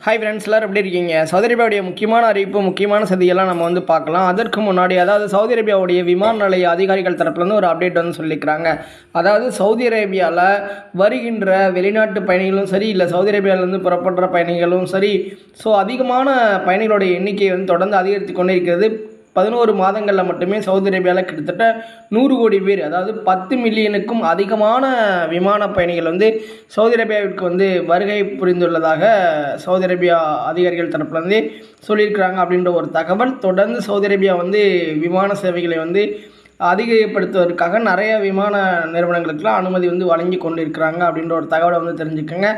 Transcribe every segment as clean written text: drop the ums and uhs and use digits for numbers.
Hi friends, எல்லோரும் எப்படி இருக்கீங்க? சவுதி அரேபியாவுடைய முக்கியமான அறிவிப்பு, முக்கியமான செய்தியெல்லாம் நம்ம பார்க்கலாம். அதற்கு முன்னாடி சவுதி அரேபியாவுடைய விமான நிலைய அதிகாரிகள் தரப்புலேருந்து ஒரு அப்டேட் சொல்லியிருக்கிறாங்க. சவுதி அரேபியாவில் வருகின்ற வெளிநாட்டு பயணிகளும் சரி, இல்லை சவுதி அரேபியாவிலேருந்து புறப்படுற பயணிகளும் சரி, அதிகமான பயணிகளுடைய எண்ணிக்கை தொடர்ந்து அதிகரித்து கொண்டே இருக்கிறது. 11 மாதங்களில் மட்டுமே சவுதி அரேபியாவில் கிட்டத்தட்ட 100 கோடி பேர், 10 மில்லியனுக்கும் அதிகமான விமான பயணிகள் சவுதி அரேபியாவிற்கு வருகை புரிந்துள்ளதாக சவுதி அரேபியா அதிகாரிகள் தரப்புலேருந்து சொல்லியிருக்கிறாங்க அப்படின்ற ஒரு தகவல். தொடர்ந்து சவுதி அரேபியா விமான சேவைகளை அதிகப்படுத்துவதற்காக நிறைய விமான நிறுவனங்களுக்கெல்லாம் அனுமதி வழங்கி கொண்டு இருக்கிறாங்க அப்படின்ற ஒரு தகவலை தெரிஞ்சுக்கோங்க.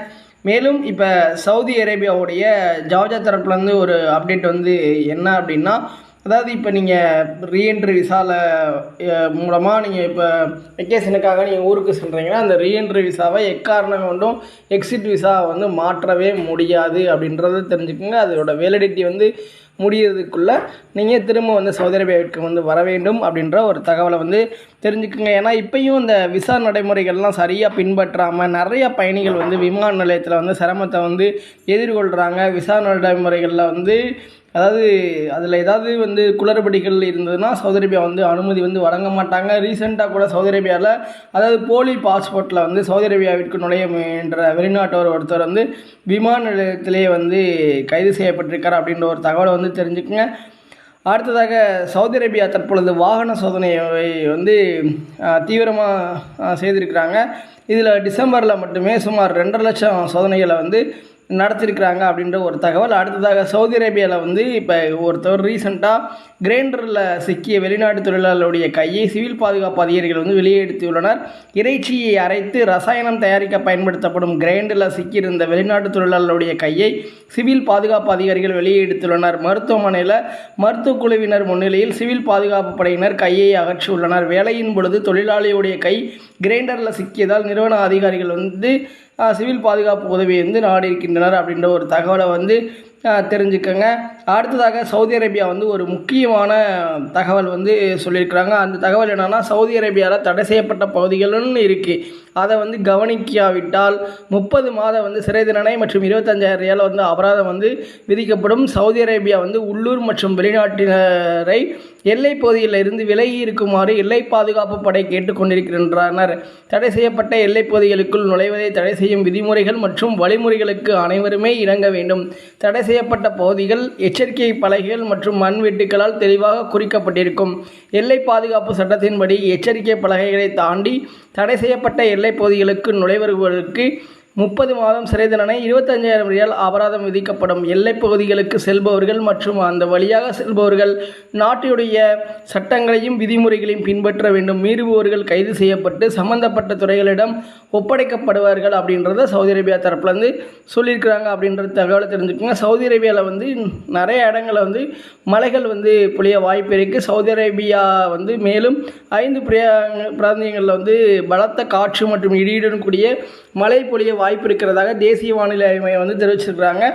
மேலும் இப்போ சவுதி அரேபியாவுடைய ஜார்ஜா தரப்புலேருந்து ஒரு அப்டேட் என்ன அப்படின்னா, இப்போ நீங்கள் ரீஎன்ட்ரி விசாவில் மூலமாக நீங்கள் இப்போ வெக்கேஷனுக்காக நீங்கள் ஊருக்கு செல்கிறீங்கன்னா, அந்த ரீஎன்ட்ரி விசாவை எக்காரணம் கொண்டும் எக்ஸிட் விசா மாற்றவே முடியாது அப்படின்றத தெரிஞ்சுக்கோங்க. அதோட வேலிடிட்டி முடியறதுக்குள்ளே நீங்கள் திரும்ப சவுதி அரேபியாவிற்கு வர வேண்டும் அப்படின்ற ஒரு தகவலை தெரிஞ்சுக்கோங்க. ஏன்னா இப்போயும் இந்த விசா நடைமுறைகள்லாம் சரியாக பின்பற்றாமல் நிறைய பயணிகள் விமான நிலையத்தில் சிரமத்தை எதிர்கொள்கிறாங்க. விசா நடைமுறைகளில் அதில் ஏதாவது குளறுபடிகள் இருந்ததுன்னா சவுதி அரேபியா அனுமதி வழங்க மாட்டாங்க. ரீசெண்டாக கூட சவுதி அரேபியாவில் போலி பாஸ்போர்ட்டில் சவுதி அரேபியாவிற்கு நுழைய முயன்ற வெளிநாட்டவர் ஒருத்தர் விமான நிலையத்திலே கைது செய்யப்பட்டிருக்கார் அப்படின்ற ஒரு தகவலை தெரிஞ்சுக்குங்க. அடுத்ததாக சவுதி அரேபியா தற்பொழுது வாகன சோதனையை தீவிரமாக செய்திருக்கிறாங்க. இதில் டிசம்பரில் மட்டுமே சுமார் 2.5 லட்சம் சோதனைகளை நடத்திருக்கிறாங்க அப்படின்ற ஒரு தகவல். அடுத்ததாக சவுதி அரேபியாவில் இப்போ ஒருத்தர் ரீசெண்டாக கிரைண்டரில் சிக்கிய வெளிநாட்டு தொழிலாளருடைய கையை சிவில் பாதுகாப்பு அதிகாரிகள் வெளியே எடுத்துள்ளனர். இறைச்சியை அரைத்து ரசாயனம் தயாரிக்க பயன்படுத்தப்படும் கிரைண்டரில் சிக்கியிருந்த வெளிநாட்டு தொழிலாளருடைய கையை சிவில் பாதுகாப்பு அதிகாரிகள் வெளியே எடுத்துள்ளனர். மருத்துவமனையில் மருத்துவ குழுவினர் முன்னிலையில் சிவில் பாதுகாப்பு படையினர் கையை அகற்றியுள்ளனர். வேலையின் பொழுது தொழிலாளியுடைய கை கிரைண்டரில் சிக்கியதால் நிறுவன அதிகாரிகள் சிவில் பாதுகாப்பு உதவியை நாடி இருக்கின்றனர் அப்படின்ற ஒரு தகவலை தெரிஞ்சுக்கங்க. அடுத்ததாக சவுதி அரேபியா ஒரு முக்கியமான தகவல் சொல்லியிருக்கிறாங்க. அந்த தகவல் என்னென்னா, சவுதி அரேபியாவில் தடை செய்யப்பட்ட பகுதிகள்னு இருக்குது. அதை கவனிக்காவிட்டால் 30 மாத சிறை தண்டனை மற்றும் 25,000 ரியால் அபராதம் விதிக்கப்படும். சவுதி அரேபியா உள்ளூர் மற்றும் வெளிநாட்டினரை எல்லை பகுதியில் இருந்து விலகி இருக்குமாறு எல்லை பாதுகாப்பு படை கேட்டுக்கொண்டிருக்கின்றனர். தடை செய்யப்பட்ட எல்லை பகுதிகளுக்குள் நுழைவதை தடை செய்யும் விதிமுறைகள் மற்றும் வழிமுறைகளுக்கு அனைவருமே இணங்க வேண்டும். தடை செய்யப்பட்ட பகுதிகள் எச்சரிக்கை பலகைகள் மற்றும் மண்வெட்டுகளால் தெளிவாக குறிக்கப்பட்டிருக்கும். எல்லை பாதுகாப்பு சட்டத்தின்படி எச்சரிக்கை பலகைகளை தாண்டி தடை செய்யப்பட்ட எல்லை பகுதிகளுக்கு நுழைவர்களுக்கு 30 மாதம் சிறை தண்டனை, 25,000 ரியால் அபராதம் விதிக்கப்படும். எல்லைப் பகுதிகளுக்கு செல்பவர்கள் மற்றும் அந்த வழியாக செல்பவர்கள் நாட்டுடைய சட்டங்களையும் விதிமுறைகளையும் பின்பற்ற வேண்டும். மீறுபவர்கள் கைது செய்யப்பட்டு சம்பந்தப்பட்ட துறைகளிடம் ஒப்படைக்கப்படுவார்கள் அப்படின்றத சவுதி அரேபியா தரப்புலேருந்து சொல்லியிருக்கிறாங்க அப்படின்ற தகவலை தெரிஞ்சுக்கோங்க. சவுதி அரேபியாவில் நிறைய இடங்களில் மலைகள் பொழிய வாய்ப்பு இருக்குது. சவுதி அரேபியா மேலும் 5 பிராந்தியங்களில் பலத்த காற்று மற்றும் இடியுடன் கூடிய மழை பொழிய வாய்ப்பு இருக்கிறதாக தேசிய வானிலை மையம் தெரிவிச்சிருக்கிறாங்க.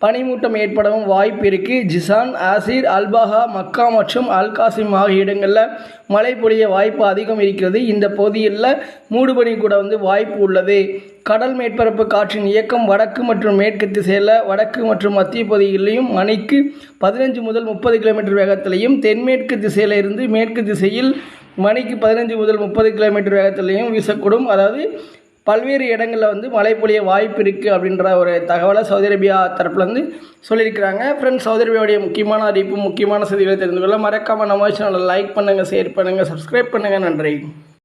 பனிமூட்டம் ஏற்படவும் வாய்ப்பு இருக்குது. ஜிசான், ஆசிர், அல்பாஹா, மக்கா மற்றும் அல் காசிம் ஆகிய இடங்களில் மழை பொழிய வாய்ப்பு அதிகம் இருக்கிறது. இந்த பகுதியில் மூடுபனி கூட வாய்ப்பு உள்ளது. கடல் மேற்பரப்பு காற்றின் இயக்கம் வடக்கு மற்றும் மேற்கு திசையில் வடக்கு மற்றும் மத்திய பகுதிகளிலும் மணிக்கு 15 முதல் 30 கிலோமீட்டர் வேகத்திலையும், தென்மேற்கு திசையில் இருந்து மேற்கு திசையில் மணிக்கு 15 முதல் 30 கிலோமீட்டர் வேகத்திலையும் வீசக்கூடும். பல்வேறு இடங்களில் மழை பொழிய வாய்ப்பு இருக்குது அப்படின்ற ஒரு தகவலை சவுதி அரேபியா தரப்புலேருந்து சொல்லியிருக்கிறாங்க. ஃப்ரெண்ட்ஸ், சவுதி அரேபியாவுடைய முக்கியமான அறிவிப்பு, முக்கியமான செய்திகளை தெரிந்து கொள்ள மறக்காமல் நம்ம சேனலை லைக் பண்ணுங்கள், ஷேர் பண்ணுங்கள், சப்ஸ்கிரைப் பண்ணுங்கள். நன்றி.